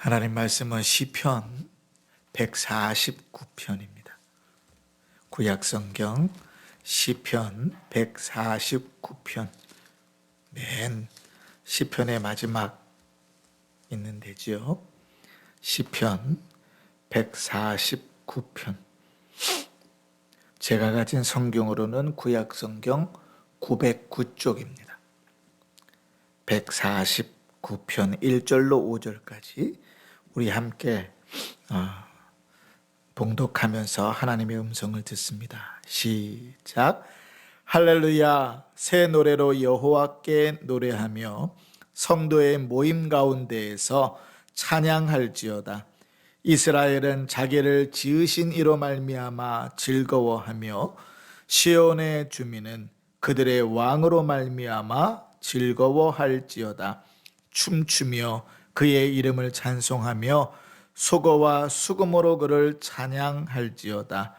하나님 말씀은 시편 149편입니다. 구약성경 시편 149편, 맨 시편의 마지막 있는 데지요. 시편 149편. 제가 가진 성경으로는 구약성경 909쪽입니다. 149편 1절로 5절까지 우리 함께 봉독하면서 하나님의 음성을 듣습니다. 시작. 할렐루야. 새 노래로 여호와께 노래하며 성도의 모임 가운데에서 찬양할지어다. 이스라엘은 자기를 지으신 이로 말미암아 즐거워하며 시온의 주민은 그들의 왕으로 말미암아 즐거워할지어다. 춤추며 그의 이름을 찬송하며 소거와 수금으로 그를 찬양할지어다.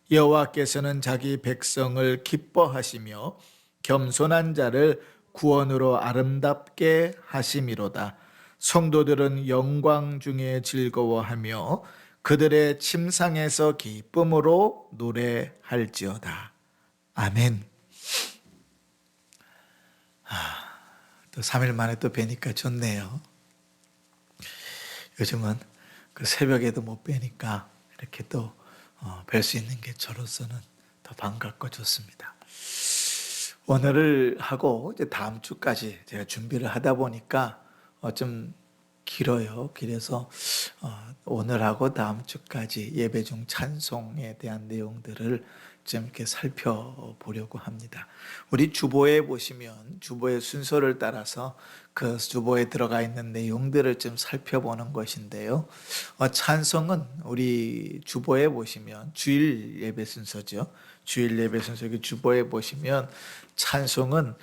여호와께서는 자기 백성을 기뻐하시며 겸손한 자를 구원으로 아름답게 하심이로다. 성도들은 영광 중에 즐거워하며 그들의 침상에서 기쁨으로 노래할지어다. 아멘. 또 3일 만에 또 뵈니까 좋네요. 요즘은 그 새벽에도 못 뵈니까 이렇게 또 뵐 수 있는 게 저로서는 더 반갑고 좋습니다. 오늘을 하고 이제 다음 주까지 제가 준비를 하다 보니까 좀 길어요. 그래서 오늘하고 다음 주까지 예배 중 찬송에 대한 내용들을 좀 이렇게 살펴보려고 합니다. 우리 주보에 보시면 주보의 순서를 따라서 그 주보에 들어가 있는 내용들을 좀 살펴보는 것인데요. 찬송은 우리 주보에 보시면 주일 예배 순서죠. 주일 예배 순서 주보에 보시면 찬송은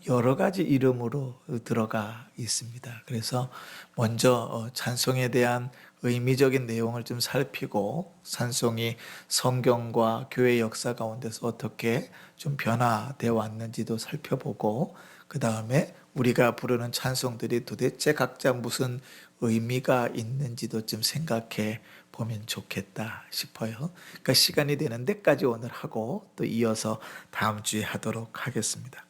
여러 가지 이름으로 들어가 있습니다. 그래서 먼저 찬송에 대한 의미적인 내용을 좀 살피고 찬송이 성경과 교회 역사 가운데서 어떻게 좀 변화되어 왔는지도 살펴보고 그 다음에 우리가 부르는 찬송들이 도대체 각자 무슨 의미가 있는지도 좀 생각해 보면 좋겠다 싶어요. 그러니까 시간이 되는 데까지 오늘 하고 또 이어서 다음 주에 하도록 하겠습니다.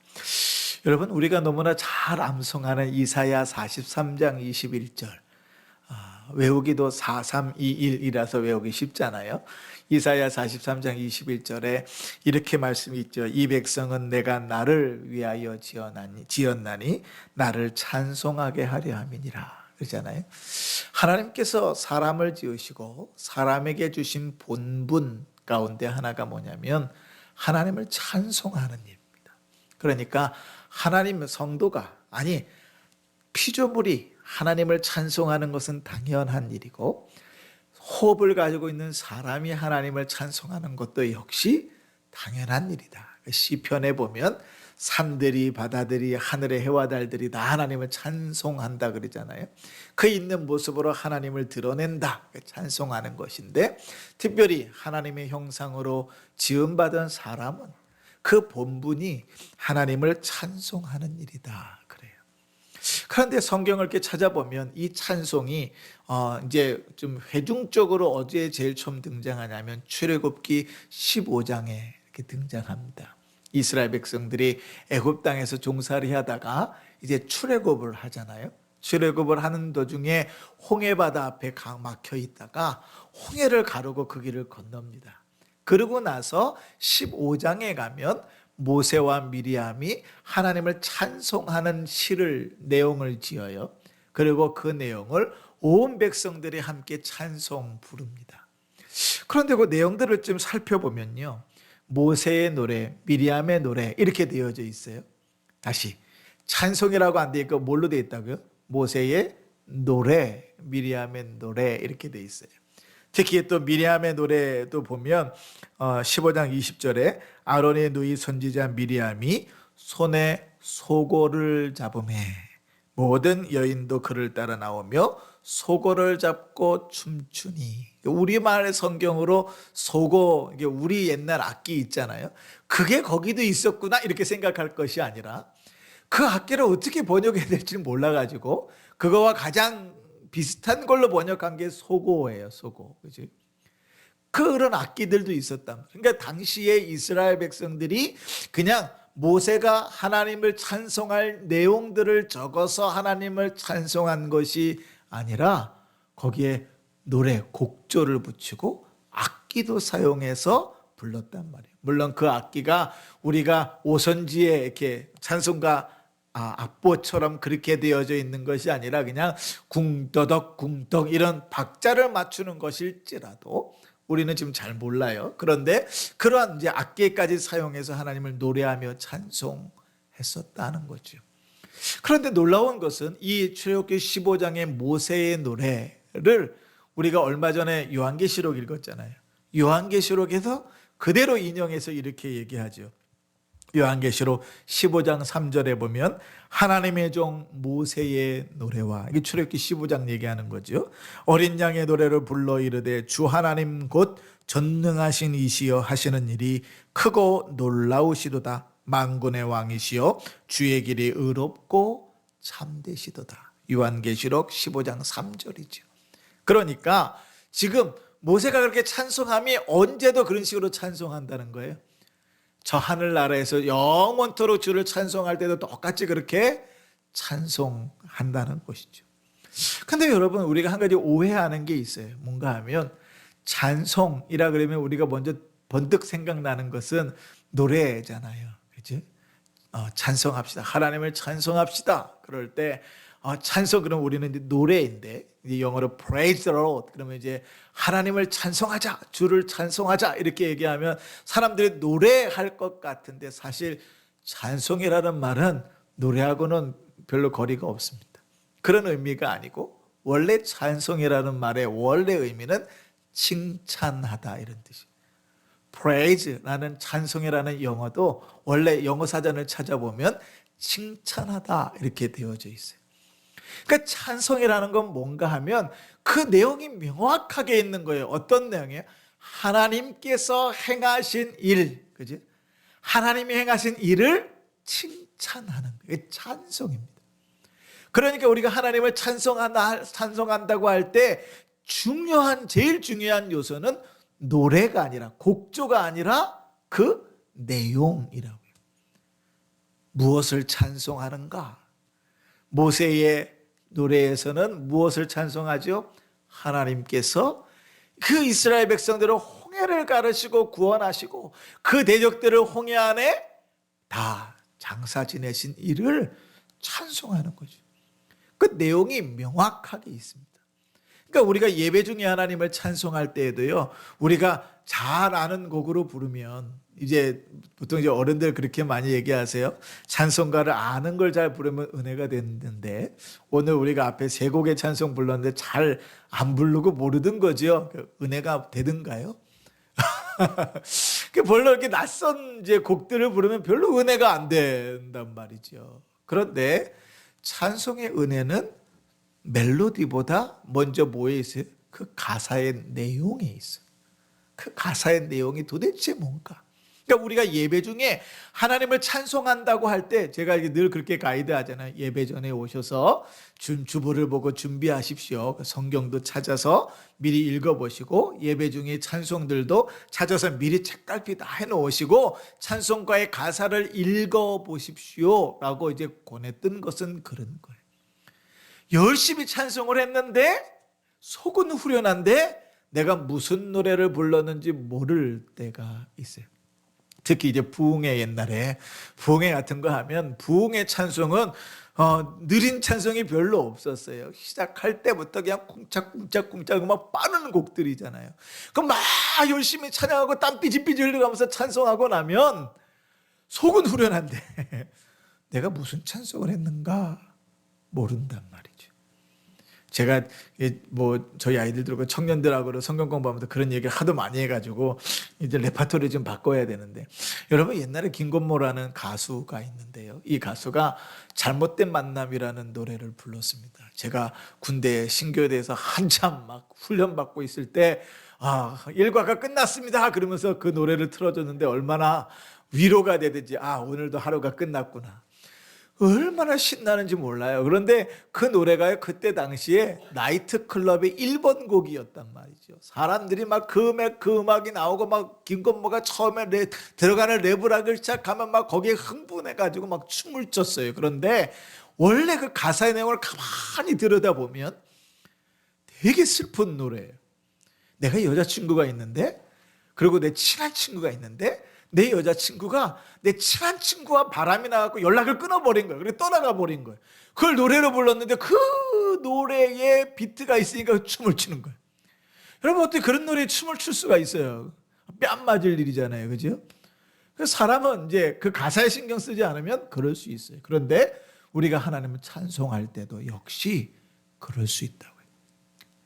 여러분, 우리가 너무나 잘 암송하는 이사야 43장 21절, 외우기도 4321이라서 외우기 쉽잖아요. 이사야 43장 21절에 이렇게 말씀이 있죠. 이 백성은 내가 나를 위하여 지었나니 나를 찬송하게 하려 함이니라. 그러잖아요. 하나님께서 사람을 지으시고 사람에게 주신 본분 가운데 하나가 뭐냐면 하나님을 찬송하는 일입니다. 그러니까 하나님의 성도가, 아니 피조물이 하나님을 찬송하는 것은 당연한 일이고, 호흡을 가지고 있는 사람이 하나님을 찬송하는 것도 역시 당연한 일이다. 시편에 보면 산들이, 바다들이, 하늘의 해와 달들이 다 하나님을 찬송한다 그러잖아요. 그 있는 모습으로 하나님을 드러낸다, 찬송하는 것인데, 특별히 하나님의 형상으로 지음받은 사람은 그 본분이 하나님을 찬송하는 일이다 그래요. 그런데 성경을 이렇게 찾아보면 이 찬송이 이제 좀 회중적으로 어디에 제일 처음 등장하냐면 출애굽기 15장에 이렇게 등장합니다. 이스라엘 백성들이 애굽 땅에서 종살이 하다가 이제 출애굽을 하잖아요. 출애굽을 하는 도중에 홍해바다 앞에 막혀 있다가 홍해를 가르고 그 길을 건넙니다. 그러고 나서 15장에 가면 모세와 미리암이 하나님을 찬송하는 내용을 지어요. 그리고 그 내용을 온 백성들이 함께 찬송 부릅니다. 그런데 그 내용들을 좀 살펴보면요, 모세의 노래, 미리암의 노래 이렇게 되어져 있어요. 다시 찬송이라고 안 돼 있고 뭘로 되어 있다고요? 모세의 노래, 미리암의 노래 이렇게 되어 있어요. 특히 또 미리암의 노래도 보면 15장 20절에 아론의 누이 선지자 미리암이 손에 소고를 잡음에 모든 여인도 그를 따라 나오며 소고를 잡고 춤추니. 우리말 성경으로 소고, 이게 우리 옛날 악기 있잖아요. 그게 거기도 있었구나 이렇게 생각할 것이 아니라 그 악기를 어떻게 번역해야 될지 몰라가지고 그거와 가장 비슷한 걸로 번역한 게 소고예요. 소고. 그지? 그런 악기들도 있었단 말이에요. 그러니까 당시에 이스라엘 백성들이 그냥 모세가 하나님을 찬송할 내용들을 적어서 하나님을 찬송한 것이 아니라 거기에 노래, 곡조를 붙이고 악기도 사용해서 불렀단 말이에요. 물론 그 악기가 우리가 오선지에 이렇게 찬송가 악보처럼 그렇게 되어져 있는 것이 아니라 그냥 궁더덕 궁덕 이런 박자를 맞추는 것일지라도 우리는 지금 잘 몰라요. 그런데 그러한 이제 악기까지 사용해서 하나님을 노래하며 찬송했었다는 거죠. 그런데 놀라운 것은 이 출애굽기 15장의 모세의 노래를 우리가 얼마 전에 요한계시록 읽었잖아요. 요한계시록에서 그대로 인용해서 이렇게 얘기하죠. 요한계시록 15장 3절에 보면 하나님의 종 모세의 노래와, 이게 출애굽기 15장 얘기하는 거죠. 어린 양의 노래를 불러 이르되 주 하나님 곧 전능하신 이시여 하시는 일이 크고 놀라우시도다. 만군의 왕이시여 주의 길이 의롭고 참되시도다. 요한계시록 15장 3절이죠. 그러니까 지금 모세가 그렇게 찬송함이 언제도 그런 식으로 찬송한다는 거예요. 저 하늘나라에서 영원토록 주를 찬송할 때도 똑같이 그렇게 찬송한다는 것이죠. 근데 여러분, 우리가 한 가지 오해하는 게 있어요. 뭔가 하면 찬송이라 그러면 우리가 먼저 번뜩 생각나는 것은 노래잖아요. 그치? 찬송합시다. 하나님을 찬송합시다. 그럴 때 찬송, 그럼 우리는 이제 노래인데, 이제 영어로 praise the Lord, 그러면 이제 하나님을 찬송하자, 주를 찬송하자 이렇게 얘기하면 사람들이 노래할 것 같은데, 사실 찬송이라는 말은 노래하고는 별로 거리가 없습니다. 그런 의미가 아니고, 원래 찬송이라는 말의 원래 의미는 칭찬하다 이런 뜻이에요. praise라는 찬송이라는 영어도 원래 영어 사전을 찾아보면 칭찬하다 이렇게 되어져 있어요. 그러니까 찬송이라는 건 뭔가 하면 그 내용이 명확하게 있는 거예요. 어떤 내용이에요? 하나님께서 행하신 일, 그지? 하나님이 행하신 일을 칭찬하는 게 찬송입니다. 그러니까 우리가 하나님을 찬송한다고 할 때 제일 중요한 요소는 노래가 아니라, 곡조가 아니라 그 내용이라고요. 무엇을 찬송하는가? 모세의 노래에서는 무엇을 찬송하죠? 하나님께서 그 이스라엘 백성들을 홍해를 가르시고 구원하시고 그 대적들을 홍해 안에 다 장사 지내신 일을 찬송하는 거죠. 그 내용이 명확하게 있습니다. 그러니까 우리가 예배 중에 하나님을 찬송할 때에도요, 우리가 잘 아는 곡으로 부르면, 이제 보통 이제 어른들 그렇게 많이 얘기하세요. 찬송가를 아는 걸 잘 부르면 은혜가 되는데, 오늘 우리가 앞에 세 곡의 찬송 불렀는데 잘 안 부르고 모르던 거죠. 은혜가 되든가요? 별로 이렇게 낯선 이제 곡들을 부르면 별로 은혜가 안 된단 말이죠. 그런데 찬송의 은혜는 멜로디보다 먼저 뭐에 있어요? 그 가사의 내용에 있어요. 그 가사의 내용이 도대체 뭔가? 그러니까 우리가 예배 중에 하나님을 찬송한다고 할 때, 제가 늘 그렇게 가이드 하잖아요. 예배 전에 오셔서 주보를 보고 준비하십시오. 성경도 찾아서 미리 읽어보시고, 예배 중에 찬송들도 찾아서 미리 책갈피 다 해놓으시고 찬송가의 가사를 읽어보십시오 라고 이제 권했던 것은 그런 거예요. 열심히 찬송을 했는데 속은 후련한데 내가 무슨 노래를 불렀는지 모를 때가 있어요. 특히 이제 부흥회, 옛날에 부흥회 같은 거 하면 부흥회 찬송은 느린 찬송이 별로 없었어요. 시작할 때부터 그냥 쿵짝쿵짝쿵짝 막 빠른 곡들이잖아요. 그럼 막 열심히 찬양하고 땀 삐질삐질 흘려가면서 찬송하고 나면 속은 후련한데 내가 무슨 찬송을 했는가 모른단 말이죠. 제가 저희 아이들하고 청년들하고 성경 공부하면서 그런 얘기를 하도 많이 해가지고 이제 레파토리 좀 바꿔야 되는데, 여러분 옛날에 김건모라는 가수가 있는데요, 이 가수가 잘못된 만남이라는 노래를 불렀습니다. 제가 군대 신교대에서 한참 막 훈련받고 있을 때 일과가 끝났습니다 그러면서 그 노래를 틀어줬는데 얼마나 위로가 되든지 오늘도 하루가 끝났구나. 얼마나 신나는지 몰라요. 그런데 그 노래가 그때 당시에 나이트클럽의 1번 곡이었단 말이죠. 사람들이 막 그 음악이 나오고 막 김건모가 처음에 들어가는 랩을 하기 시작하면 막 거기에 흥분해가지고 막 춤을 췄어요. 그런데 원래 그 가사의 내용을 가만히 들여다보면 되게 슬픈 노래예요. 내가 여자친구가 있는데, 그리고 내 친한 친구가 있는데, 내 여자친구가 내 친한 친구와 바람이 나갖고 연락을 끊어버린 거예요. 그리고 떠나가 버린 거예요. 그걸 노래로 불렀는데 그 노래에 비트가 있으니까 춤을 추는 거예요. 여러분, 어떻게 그런 노래에 춤을 출 수가 있어요? 뺨 맞을 일이잖아요. 그죠? 그래서 사람은 이제 그 가사에 신경 쓰지 않으면 그럴 수 있어요. 그런데 우리가 하나님을 찬송할 때도 역시 그럴 수 있다고요.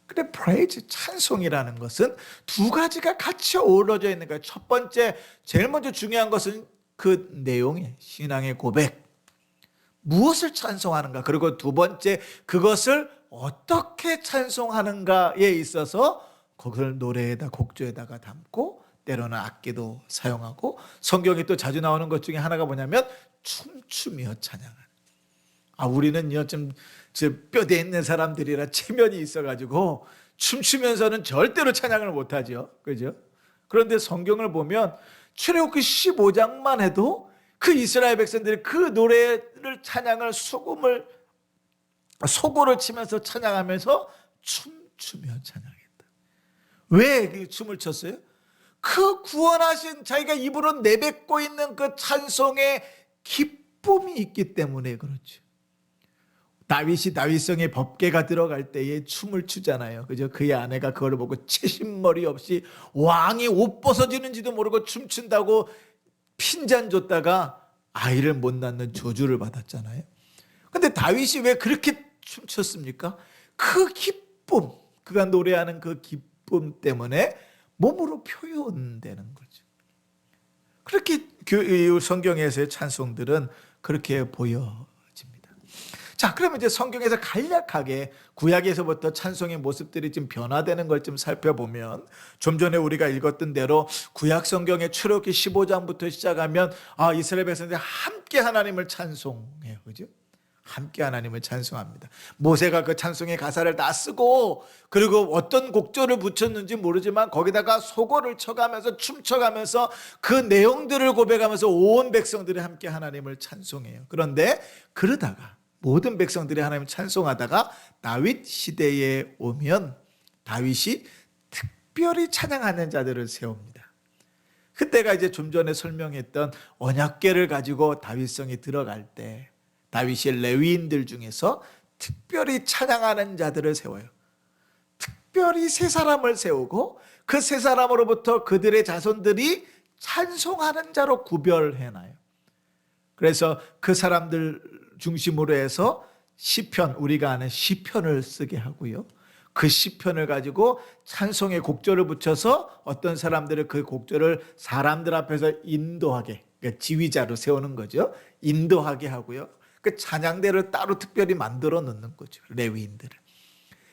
근데 praise, 찬송이라는 것은 두 가지가 같이 어우러져 있는 거예요. 첫 번째, 제일 먼저 중요한 것은 그 내용이에요. 신앙의 고백. 무엇을 찬송하는가. 그리고 두 번째, 그것을 어떻게 찬송하는가에 있어서 그걸 노래에다 곡조에다가 담고 때로는 악기도 사용하고, 성경에 또 자주 나오는 것 중에 하나가 뭐냐면 춤추며 찬양하는. 우리는요 좀 뼈대 있는 사람들이라 체면이 있어가지고 춤추면서는 절대로 찬양을 못하죠. 그죠? 그런데 성경을 보면 출애굽기 15장만 해도 그 이스라엘 백성들이 그 노래를 찬양을 소고를 치면서 찬양하면서 춤추며 찬양했다. 왜 그 춤을 췄어요? 그 구원하신 자기가 입으로 내뱉고 있는 그 찬송의 기쁨이 있기 때문에 그렇죠. 다윗이 다윗성에 법궤가 들어갈 때에 춤을 추잖아요. 그죠? 그의 아내가 그걸 보고 채신머리 없이 왕이 옷 벗어지는지도 모르고 춤춘다고 핀잔 줬다가 아이를 못 낳는 저주를 받았잖아요. 근데 다윗이 왜 그렇게 춤췄습니까? 그 기쁨, 그가 노래하는 그 기쁨 때문에 몸으로 표현되는 거죠. 그렇게 성경에서의 찬송들은 그렇게 보여. 자, 그러면 이제 성경에서 간략하게 구약에서부터 찬송의 모습들이 좀 변화되는 걸 좀 살펴보면, 좀 전에 우리가 읽었던 대로 구약 성경의 출애굽기 15장부터 시작하면 이스라엘 백성들이 함께 하나님을 찬송해요. 그죠? 함께 하나님을 찬송합니다. 모세가 그 찬송의 가사를 다 쓰고, 그리고 어떤 곡조를 붙였는지 모르지만 거기다가 소고를 쳐가면서 춤춰가면서 그 내용들을 고백하면서 온 백성들이 함께 하나님을 찬송해요. 그런데 그러다가 모든 백성들이 하나님을 찬송하다가 다윗 시대에 오면 다윗이 특별히 찬양하는 자들을 세웁니다. 그때가 이제 좀 전에 설명했던 언약궤를 가지고 다윗성에 들어갈 때 다윗의 레위인들 중에서 특별히 찬양하는 자들을 세워요. 특별히 세 사람을 세우고 그 세 사람으로부터 그들의 자손들이 찬송하는 자로 구별해놔요. 그래서 그 사람들 중심으로 해서 시편, 우리가 아는 시편을 쓰게 하고요. 그 시편을 가지고 찬송의 곡조를 붙여서 어떤 사람들은 그 곡조를 사람들 앞에서 인도하게, 그러니까 지휘자로 세우는 거죠. 인도하게 하고요. 그 찬양대를 따로 특별히 만들어 놓는 거죠. 레위인들을.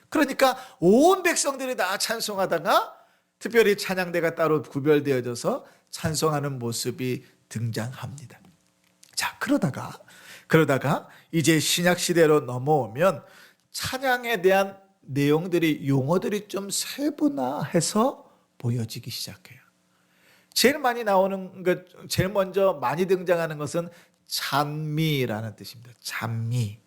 그러니까 온 백성들이 다 찬송하다가 특별히 찬양대가 따로 구별되어져서 찬송하는 모습이 등장합니다. 자, 그러다가 이제 신약 시대로 넘어오면 찬양에 대한 내용들이, 용어들이 좀 세분화해서 보여지기 시작해요. 제일 먼저 많이 등장하는 것은 찬미라는 뜻입니다. 찬미.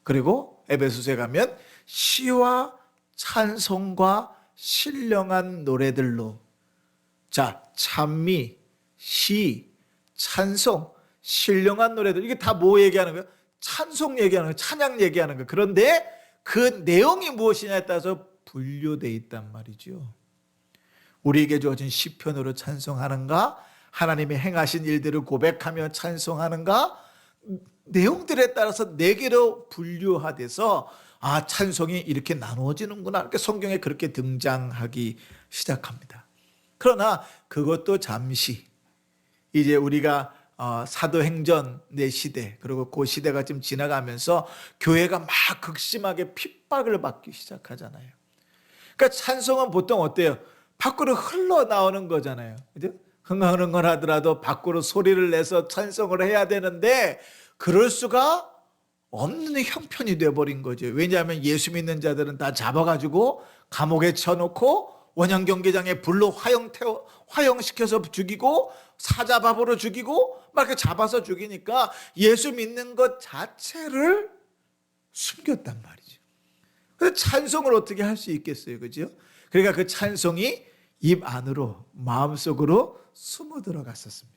그리고 에베소서에 가면 시와 찬송과 신령한 노래들로. 자, 찬미, 시, 찬송, 신령한 노래들, 이게 다 뭐 얘기하는 거예요? 찬송 얘기하는 거예요. 찬양 얘기하는 거예요. 그런데 그 내용이 무엇이냐에 따라서 분류되어 있단 말이죠. 우리에게 주어진 시편으로 찬송하는가? 하나님이 행하신 일들을 고백하며 찬송하는가? 내용들에 따라서 네 개로 분류화돼서 찬송이 이렇게 나누어지는구나, 이렇게 성경에 그렇게 등장하기 시작합니다. 그러나 그것도 잠시, 이제 우리가 사도행전의 시대, 그리고 그 시대가 좀 지나가면서 교회가 막 극심하게 핍박을 받기 시작하잖아요. 그러니까 찬송은 보통 어때요? 밖으로 흘러나오는 거잖아요. 그죠? 흥얼흥얼 하더라도 밖으로 소리를 내서 찬송을 해야 되는데 그럴 수가 없는 형편이 돼버린 거죠. 왜냐하면 예수 믿는 자들은 다 잡아가지고 감옥에 쳐놓고 원형 경기장에 불로 화형시켜서 죽이고 사자밥으로 죽이고 막 이렇게 잡아서 죽이니까 예수 믿는 것 자체를 숨겼단 말이죠. 그래서 찬송을 어떻게 할 수 있겠어요, 그죠? 그러니까 그 찬송이 입 안으로 마음속으로 숨어 들어갔었습니다.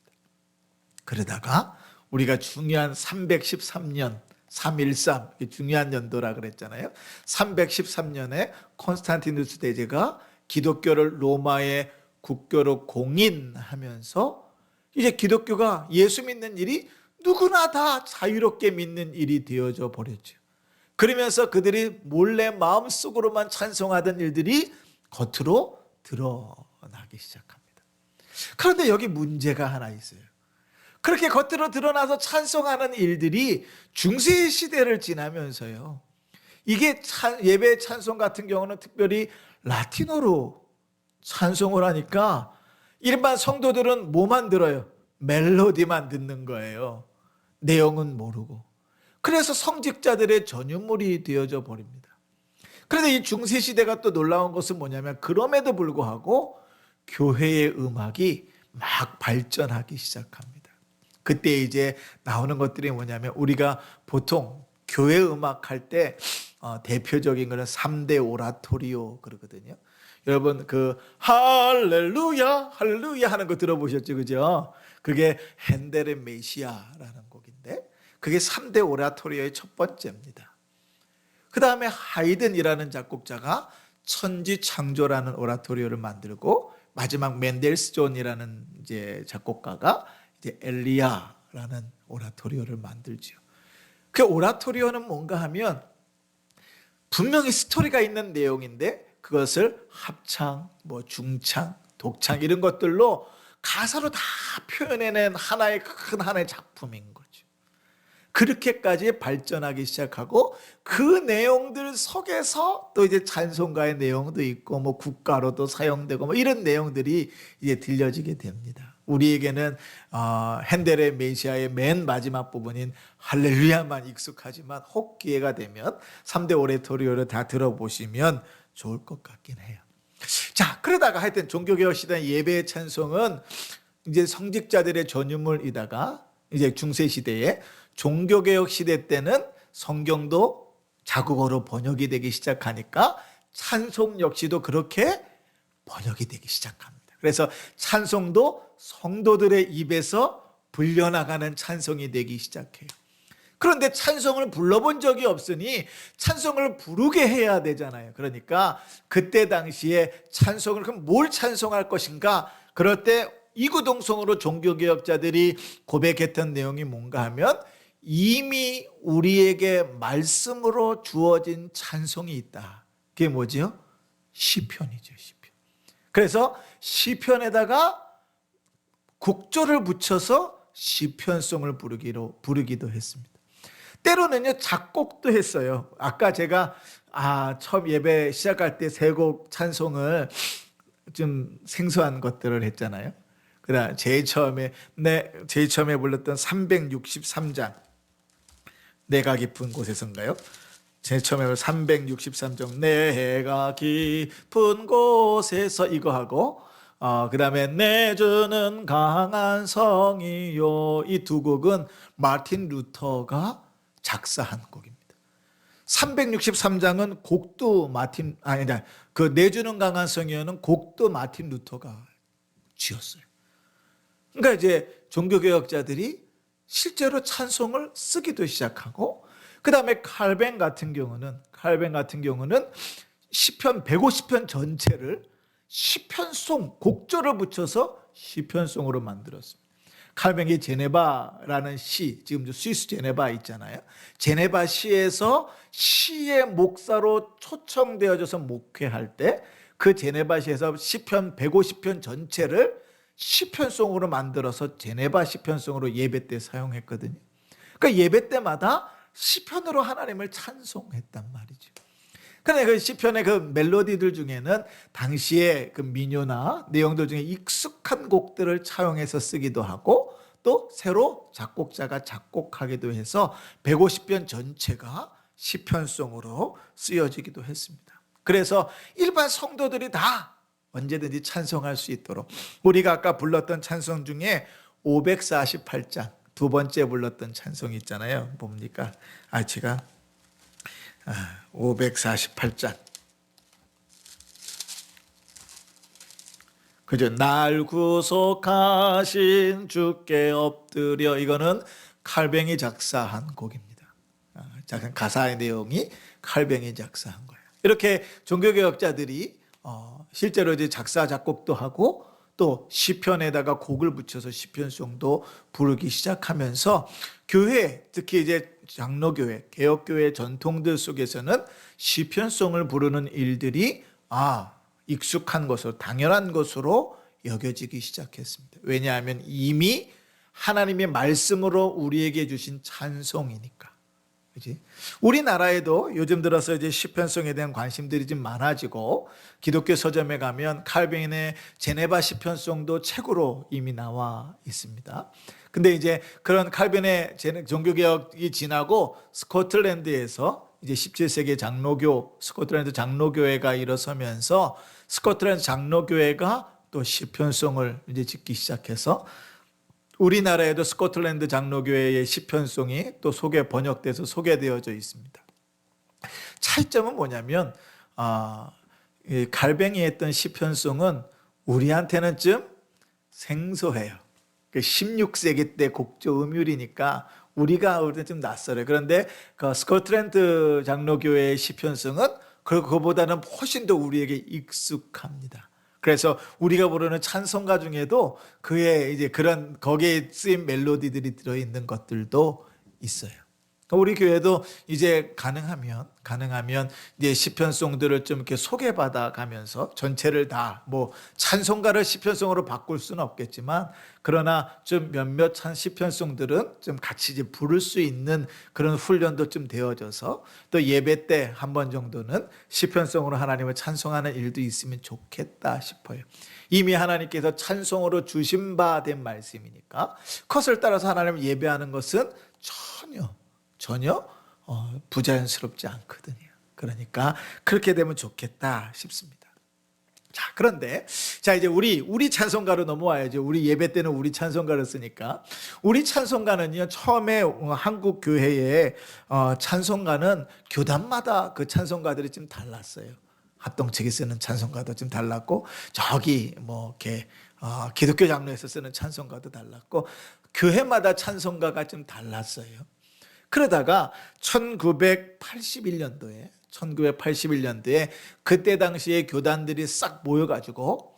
그러다가 우리가 중요한 313년 313 중요한 연도라 그랬잖아요. 313년에 콘스탄티누스 대제가 기독교를 로마의 국교로 공인하면서 이제 기독교가 예수 믿는 일이 누구나 다 자유롭게 믿는 일이 되어져 버렸죠. 그러면서 그들이 몰래 마음속으로만 찬송하던 일들이 겉으로 드러나기 시작합니다. 그런데 여기 문제가 하나 있어요. 그렇게 겉으로 드러나서 찬송하는 일들이 중세 시대를 지나면서요. 이게 예배 찬송 같은 경우는 특별히 라틴어로 찬송을 하니까 일반 성도들은 뭐만 들어요? 멜로디만 듣는 거예요. 내용은 모르고. 그래서 성직자들의 전유물이 되어져 버립니다. 그런데 이 중세 시대가 또 놀라운 것은 뭐냐면 그럼에도 불구하고 교회의 음악이 막 발전하기 시작합니다. 그때 이제 나오는 것들이 뭐냐면 우리가 보통 교회 음악 할 때 대표적인 거는 3대 오라토리오 그러거든요. 여러분 그 할렐루야 할렐루야 하는 거 들어보셨죠, 그죠? 그게 핸델의 메시아라는 곡인데 그게 3대 오라토리오의 첫 번째입니다. 그 다음에 하이든이라는 작곡자가 천지창조라는 오라토리오를 만들고 마지막 맨델스존이라는 이제 작곡가가 이제 엘리야라는 오라토리오를 만들죠. 그 오라토리오는 뭔가 하면 분명히 스토리가 있는 내용인데 그것을 합창, 뭐 중창, 독창 이런 것들로 가사로 다 표현해낸 하나의 작품인 거죠. 그렇게까지 발전하기 시작하고 그 내용들 속에서 또 이제 찬송가의 내용도 있고 뭐 국가로도 사용되고 뭐 이런 내용들이 이제 들려지게 됩니다. 우리에게는 핸델의 메시아의 맨 마지막 부분인 할렐루야만 익숙하지만 혹 기회가 되면 3대 오레토리오를 다 들어보시면 좋을 것 같긴 해요. 자, 그러다가 하여튼 종교개혁 시대 예배의 찬송은 이제 성직자들의 전유물이다가 이제 중세 시대에 종교개혁 시대 때는 성경도 자국어로 번역이 되기 시작하니까 찬송 역시도 그렇게 번역이 되기 시작합니다. 그래서 찬송도 성도들의 입에서 불려나가는 찬송이 되기 시작해요. 그런데 찬송을 불러본 적이 없으니 찬송을 부르게 해야 되잖아요. 그러니까 그때 당시에 찬송을 그럼 뭘 찬송할 것인가? 그럴 때 이구동성으로 종교개혁자들이 고백했던 내용이 뭔가 하면 이미 우리에게 말씀으로 주어진 찬송이 있다. 그게 뭐죠? 시편이죠, 시편. 그래서 시편에다가 국조를 붙여서 시편송을 부르기도 했습니다. 때로는요 작곡도 했어요. 아까 제가 처음 예배 시작할 때 세 곡 찬송을 좀 생소한 것들을 했잖아요. 그다음 제일 처음에 불렀던 363장 내가 깊은 곳에서인가요? 제일 처음에 363장 내가 깊은 곳에서 이거 하고 그 다음에 내 주는 강한 성이요 이 두 곡은 마틴 루터가 작사한 곡입니다. 363장은 곡도 그 내주는 강한 성이요는 곡도 마틴 루터가 지었어요. 그러니까 이제 종교개혁자들이 실제로 찬송을 쓰기도 시작하고 그 다음에 칼뱅 같은 경우는 시편 150편 전체를 시편송 곡조를 붙여서 시편송으로 만들었습니다. 칼뱅이 제네바라는 시, 지금 스위스 제네바 있잖아요. 제네바 시에서 시의 목사로 초청되어져서 목회할 때 그 제네바 시에서 시편 150편 전체를 시편송으로 만들어서 제네바 시편송으로 예배 때 사용했거든요. 그러니까 예배 때마다 시편으로 하나님을 찬송했단 말이죠. 그런데 그 시편의 그 멜로디들 중에는 당시의 그 민요나 내용들 중에 익숙한 곡들을 차용해서 쓰기도 하고 또 새로 작곡자가 작곡하기도 해서 150편 전체가 시편송으로 쓰여지기도 했습니다. 그래서 일반 성도들이 다 언제든지 찬송할 수 있도록 우리가 아까 불렀던 찬송 중에 548장 두 번째 불렀던 찬송이 있잖아요. 뭡니까? 제가 548장 그죠? 날 구속하신 주께 엎드려, 이거는 칼뱅이 작사한 곡입니다. 가사의 내용이 칼뱅이 작사한 거예요. 이렇게 종교개혁자들이 실제로 이제 작사 작곡도 하고 또 시편에다가 곡을 붙여서 시편송도 부르기 시작하면서 교회, 특히 이제 장로교회, 개혁교회 전통들 속에서는 시편송을 부르는 일들이 익숙한 것으로, 당연한 것으로 여겨지기 시작했습니다. 왜냐하면 이미 하나님의 말씀으로 우리에게 주신 찬송이니까. 그렇지? 우리나라에도 요즘 들어서 이제 시편송에 대한 관심들이 좀 많아지고, 기독교 서점에 가면 칼빈의 제네바 시편송도 책으로 이미 나와 있습니다. 근데 이제 그런 칼빈의 종교개혁이 지나고 스코틀랜드에서 이제 17세기 스코틀랜드 장로교회가 일어서면서 스코틀랜드 장로교회가 또 시편송을 이제 짓기 시작해서 우리나라에도 스코틀랜드 장로교회의 시편송이 또 번역돼서 소개되어져 있습니다. 차이점은 뭐냐면 갈뱅이 했던 시편송은 우리한테는 좀 생소해요. 16세기 때 곡조 음율이니까 우리가 좀 낯설어요. 그런데 그 스코틀랜드 장로교회의 시편송은 그거보다는 훨씬 더 우리에게 익숙합니다. 그래서 우리가 부르는 찬송가 중에도 그의 이제 거기에 쓰인 멜로디들이 들어있는 것들도 있어요. 우리 교회도 이제 가능하면 이제 시편송들을 좀 이렇게 소개받아 가면서 전체를 다 찬송가를 시편송으로 바꿀 수는 없겠지만, 그러나 좀 몇몇 시편송들은 좀 같이 이제 부를 수 있는 그런 훈련도 좀 되어져서 또 예배 때 한 번 정도는 시편송으로 하나님을 찬송하는 일도 있으면 좋겠다 싶어요. 이미 하나님께서 찬송으로 주신 바 된 말씀이니까 그것을 따라서 하나님을 예배하는 것은 전혀 부자연스럽지 않거든요. 그러니까 그렇게 되면 좋겠다 싶습니다. 자, 그런데 이제 우리 찬송가로 넘어와야죠. 우리 예배 때는 우리 찬송가를 쓰니까. 우리 찬송가는요, 처음에 한국 교회의 찬송가는 교단마다 그 찬송가들이 좀 달랐어요. 합동측이 쓰는 찬송가도 좀 달랐고, 저기 이렇게 기독교 장로에서 쓰는 찬송가도 달랐고, 교회마다 찬송가가 좀 달랐어요. 그러다가 1981년도에 그때 당시에 교단들이 싹 모여가지고,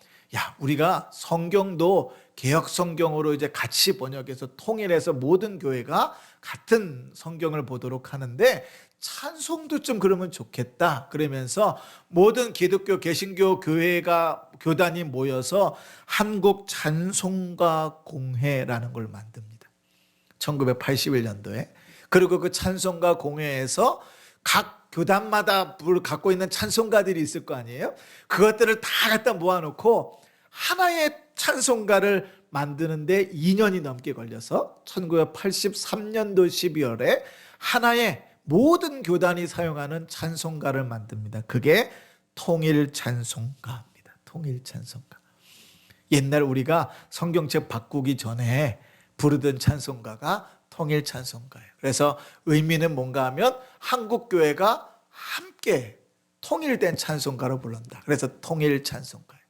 우리가 성경도 개혁 성경으로 이제 같이 번역해서 통일해서 모든 교회가 같은 성경을 보도록 하는데 찬송도 좀 그러면 좋겠다. 그러면서 모든 기독교 개신교 교단이 모여서 한국 찬송가 공회라는 걸 만듭니다. 1981년도에. 그리고 그 찬송가 공회에서 각 교단마다 갖고 있는 찬송가들이 있을 거 아니에요? 그것들을 다 갖다 모아놓고 하나의 찬송가를 만드는데 2년이 넘게 걸려서 1983년도 12월에 하나의 모든 교단이 사용하는 찬송가를 만듭니다. 그게 통일 찬송가입니다. 통일 찬송가. 옛날 우리가 성경책 바꾸기 전에 부르던 찬송가가 통일 찬송가예요. 그래서 의미는 뭔가 하면 한국 교회가 함께 통일된 찬송가로 부른다. 그래서 통일 찬송가예요.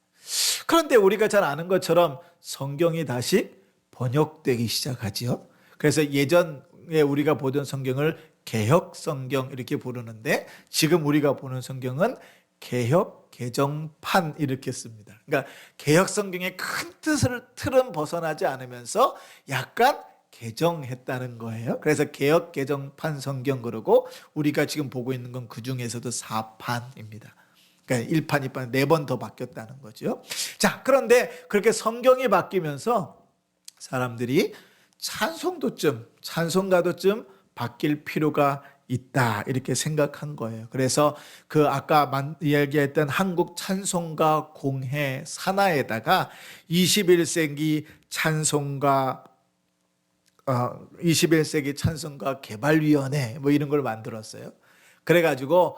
그런데 우리가 잘 아는 것처럼 성경이 다시 번역되기 시작하지요. 그래서 예전에 우리가 보던 성경을 개혁 성경 이렇게 부르는데, 지금 우리가 보는 성경은 개혁 개정판 이렇게 씁니다. 그러니까 개혁 성경의 큰 틀은 벗어나지 않으면서 약간 개정했다는 거예요. 그래서 개혁 개정판 성경 그러고, 우리가 지금 보고 있는 건 그 중에서도 4판입니다. 그러니까 1판, 2판 4번 더 바뀌었다는 거죠. 자, 그런데 그렇게 성경이 바뀌면서 사람들이 찬송가도 좀 바뀔 필요가 있다 이렇게 생각한 거예요. 그래서 그 아까 이야기했던 한국 찬송가 공회 산하에다가 21세기 찬송가 21세기 찬송가 개발위원회 뭐 이런 걸 만들었어요. 그래가지고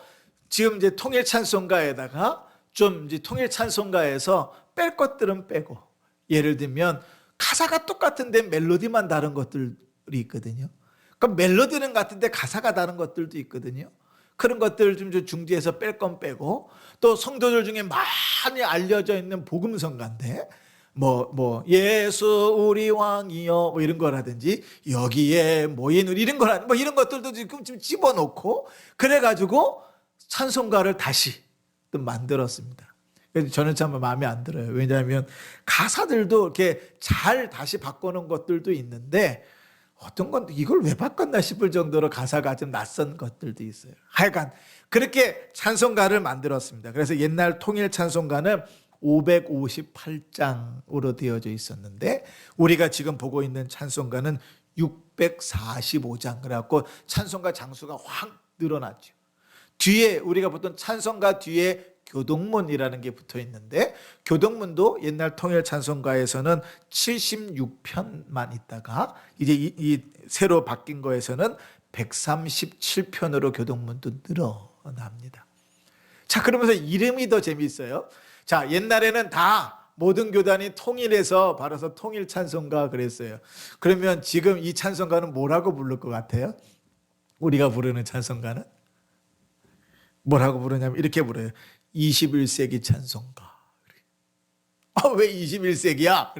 지금 이제 통일 찬송가에다가 좀 이제 통일 찬송가에서 뺄 것들은 빼고, 예를 들면 가사가 똑같은데 멜로디만 다른 것들이 있거든요. 그럼 멜로디는 같은데 가사가 다른 것들도 있거든요. 그런 것들을 좀 중지해서 뺄 건 빼고, 또 성도들 중에 많이 알려져 있는 복음성가인데 예수 우리 왕이여 뭐 이런 거라든지 여기에 모인 우리 이런 거라 뭐 이런 것들도 지금 좀 집어넣고 그래가지고 찬송가를 다시 또 만들었습니다. 그래서 저는 참 마음에 안 들어요. 왜냐하면 가사들도 이렇게 잘 다시 바꿔놓은 것들도 있는데 어떤 건 이걸 왜 바꿨나 싶을 정도로 가사가 좀 낯선 것들도 있어요. 하여간 그렇게 찬송가를 만들었습니다. 그래서 옛날 통일 찬송가는 558장으로 되어져 있었는데 우리가 지금 보고 있는 찬송가는 645장. 그래갖고 찬송가 장수가 확 늘어났죠. 뒤에 우리가 보통 찬송가 뒤에 교동문이라는 게 붙어 있는데 교동문도 옛날 통일 찬송가에서는 76편만 있다가 이제 이 새로 바뀐 거에서는 137편으로 교동문도 늘어납니다. 자, 그러면서 이름이 더 재미있어요. 자, 옛날에는 다 모든 교단이 통일해서 바로서 통일 찬송가 그랬어요. 그러면 지금 이 찬송가는 뭐라고 부를 것 같아요? 우리가 부르는 찬송가는 뭐라고 부르냐면 이렇게 부르요. 21세기 찬송가. 왜 21세기야?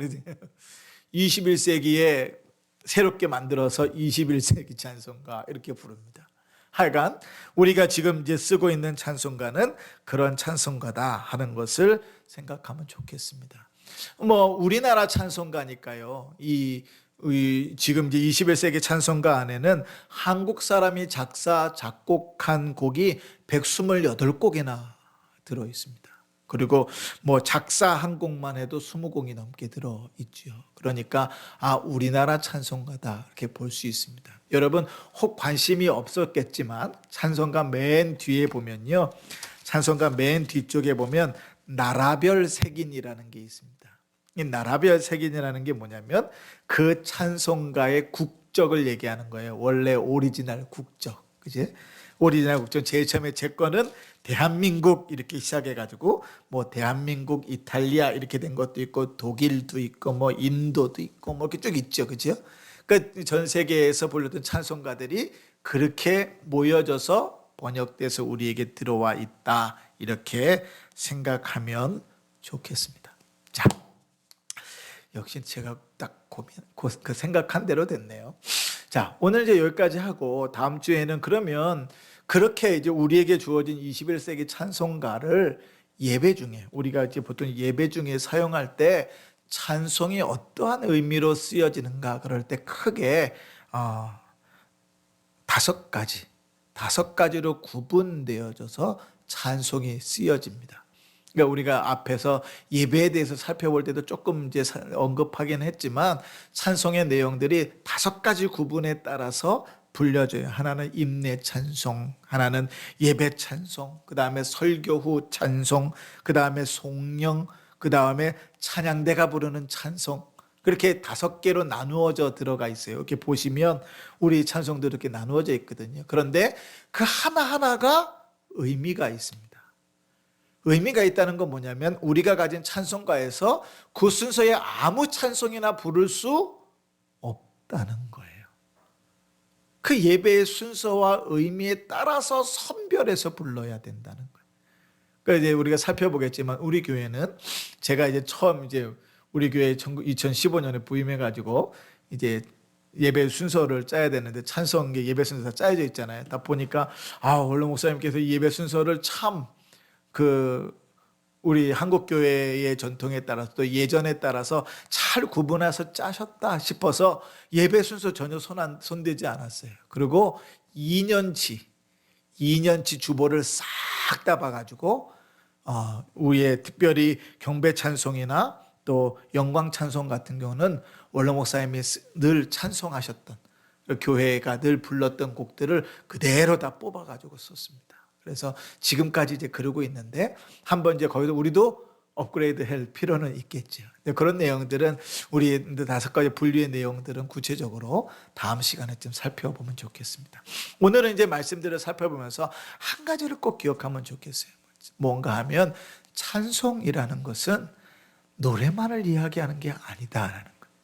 21세기에 새롭게 만들어서 21세기 찬송가 이렇게 부릅니다. 하여간 우리가 지금 이제 쓰고 있는 찬송가는 그런 찬송가다 하는 것을 생각하면 좋겠습니다. 우리나라 찬송가니까요. 지금 이제 21세기 찬송가 안에는 한국 사람이 작사 작곡한 곡이 128곡이나 들어 있습니다. 그리고 작사 한 곡만 해도 20곡이 넘게 들어 있죠. 그러니까 우리나라 찬송가다 이렇게 볼 수 있습니다. 여러분 혹 관심이 없었겠지만 찬송가 맨 뒤에 보면요. 찬송가 맨 뒤쪽에 보면 나라별 색인이라는 게 있습니다. 이 나라별 색인이라는 게 뭐냐면 그 찬송가의 국적을 얘기하는 거예요. 원래 오리지널 국적. 그지? 오리지널 국적. 제일 처음에 제 거는 대한민국 이렇게 시작해가지고 대한민국, 이탈리아 이렇게 된 것도 있고 독일도 있고 인도도 있고 이렇게 쭉 있죠. 그죠? 그러니까 전 세계에서 불렸던 찬송가들이 그렇게 모여져서 번역돼서 우리에게 들어와 있다. 이렇게 생각하면 좋겠습니다. 자, 역시 제가 딱 그 생각한 대로 됐네요. 자, 오늘 이제 여기까지 하고 다음 주에는 그러면 그렇게 이제 우리에게 주어진 21세기 찬송가를 예배 중에 우리가 이제 보통 예배 중에 사용할 때 찬송이 어떠한 의미로 쓰여지는가 그럴 때 크게 5가지로 구분되어져서 찬송이 쓰여집니다. 그러니까 우리가 앞에서 예배에 대해서 살펴볼 때도 조금 이제 언급하긴 했지만 찬송의 내용들이 5가지 구분에 따라서 불려져요. 하나는 임내 찬송, 하나는 예배 찬송, 그 다음에 설교 후 찬송, 그 다음에 송영, 그 다음에 찬양대가 부르는 찬송. 그렇게 5개로 나누어져 들어가 있어요. 이렇게 보시면 우리 찬송도 이렇게 나누어져 있거든요. 그런데 그 하나하나가 의미가 있습니다. 의미가 있다는 건 뭐냐면 우리가 가진 찬송가에서 그 순서에 아무 찬송이나 부를 수 없다는 거예요. 그 예배의 순서와 의미에 따라서 선별해서 불러야 된다는 거예요. 그러니까 이제 우리가 살펴보겠지만 우리 교회는 제가 이제 처음 우리 교회 2015년에 부임해가지고 이제 예배 순서를 짜야 되는데 찬송 예배 순서가 짜여져 있잖아요. 다 보니까 원로 목사님께서 이 예배 순서를 참 우리 한국 교회의 전통에 따라서 또 예전에 따라서 잘 구분해서 짜셨다 싶어서 예배 순서 전혀 손대지 않았어요. 그리고 2년치 주보를 싹 다 봐가지고 우리의 특별히 경배 찬송이나 또 영광 찬송 같은 경우는 원로 목사님이 늘 찬송하셨던 교회가 늘 불렀던 곡들을 그대로 다 뽑아가지고 썼습니다. 그래서 지금까지 이제 그러고 있는데 한번 이제 거기도 우리도 업그레이드 할 필요는 있겠죠. 근데 그런 내용들은 우리 5가지 분류의 내용들은 구체적으로 다음 시간에 좀 살펴보면 좋겠습니다. 오늘은 이제 말씀들을 살펴보면서 한 가지를 꼭 기억하면 좋겠어요. 뭔가 하면 찬송이라는 것은 노래만을 이야기하는 게 아니다라는 거예요.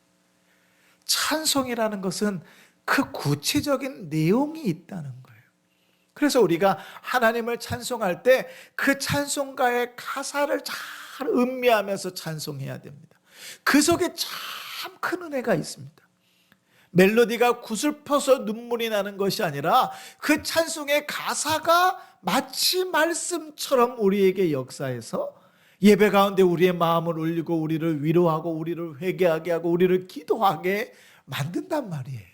찬송이라는 것은 그 구체적인 내용이 있다는 거예요. 그래서 우리가 하나님을 찬송할 때 그 찬송가의 가사를 잘 음미하면서 찬송해야 됩니다. 그 속에 참 큰 은혜가 있습니다. 멜로디가 구슬퍼서 눈물이 나는 것이 아니라 그 찬송의 가사가 마치 말씀처럼 우리에게 역사해서 예배 가운데 우리의 마음을 울리고 우리를 위로하고 우리를 회개하게 하고 우리를 기도하게 만든단 말이에요.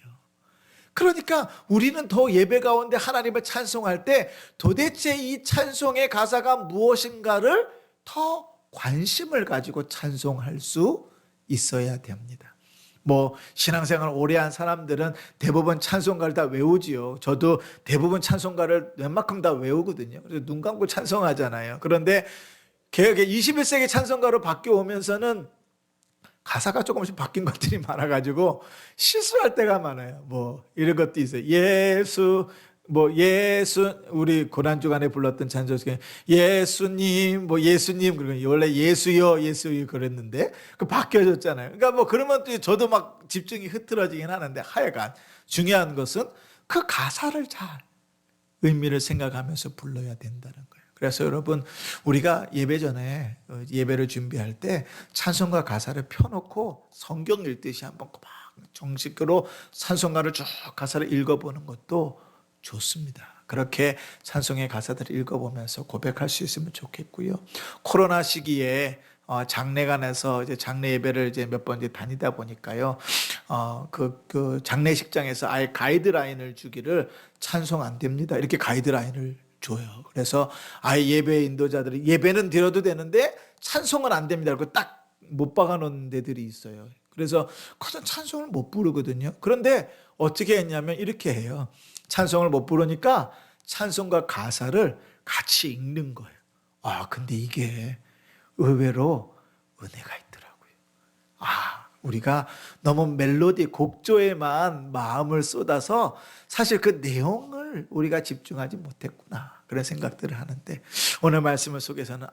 그러니까 우리는 더 예배 가운데 하나님을 찬송할 때 도대체 이 찬송의 가사가 무엇인가를 더 관심을 가지고 찬송할 수 있어야 됩니다. 신앙생활 오래 한 사람들은 대부분 찬송가를 다 외우지요. 저도 대부분 찬송가를 웬만큼 다 외우거든요. 그래서 눈 감고 찬송하잖아요. 그런데 개혁의 21세기 찬송가로 바뀌어오면서는 가사가 조금씩 바뀐 것들이 많아가지고 실수할 때가 많아요. 이런 것도 있어요. 예수, 우리 고난주간에 불렀던 찬송 중에 예수님, 예수님, 그리고 원래 예수여, 예수여 그랬는데, 바뀌어졌잖아요. 그러니까 그러면 저도 막 집중이 흐트러지긴 하는데, 하여간 중요한 것은 그 가사를 잘 의미를 생각하면서 불러야 된다는 거예요. 그래서 여러분, 우리가 예배 전에 예배를 준비할 때 찬송가 가사를 펴놓고 성경 읽듯이 한번 막 정식으로 찬송가를 쭉 가사를 읽어보는 것도 좋습니다. 그렇게 찬송의 가사들을 읽어보면서 고백할 수 있으면 좋겠고요. 코로나 시기에 장례관에서 이제 장례 예배를 이제 몇 번 다니다 보니까요. 그 장례식장에서 아예 가이드라인을 주기를 찬송 안 됩니다. 이렇게 가이드라인을 줘요. 그래서 아예 예배 인도자들이 예배는 드려도 되는데 찬송은 안 됩니다. 그리고 딱 못 박아 놓은 데들이 있어요. 그래서 그전 찬송을 못 부르거든요. 그런데 어떻게 했냐면 이렇게 해요. 찬송을 못 부르니까 찬송과 가사를 같이 읽는 거예요. 근데 이게 의외로 은혜가 있더라고요. 우리가 너무 멜로디, 곡조에만 마음을 쏟아서 사실 그 내용을 우리가 집중하지 못했구나. 그런 생각들을 하는데 오늘 말씀을 속에서는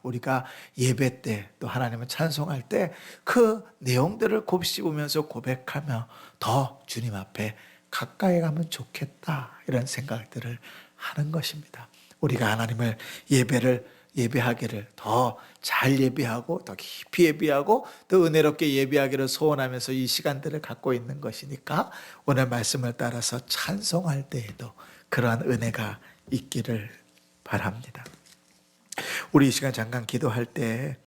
우리가 예배 때 또 하나님을 찬송할 때 그 내용들을 곱씹으면서 고백하며 더 주님 앞에 가까이 가면 좋겠다. 이런 생각들을 하는 것입니다. 우리가 하나님을 예배하기를 더 잘 예배하고 더 깊이 예배하고 더 은혜롭게 예배하기를 소원하면서 이 시간들을 갖고 있는 것이니까 오늘 말씀을 따라서 찬송할 때에도 그러한 은혜가 있기를 바랍니다. 우리 이 시간 잠깐 기도할 때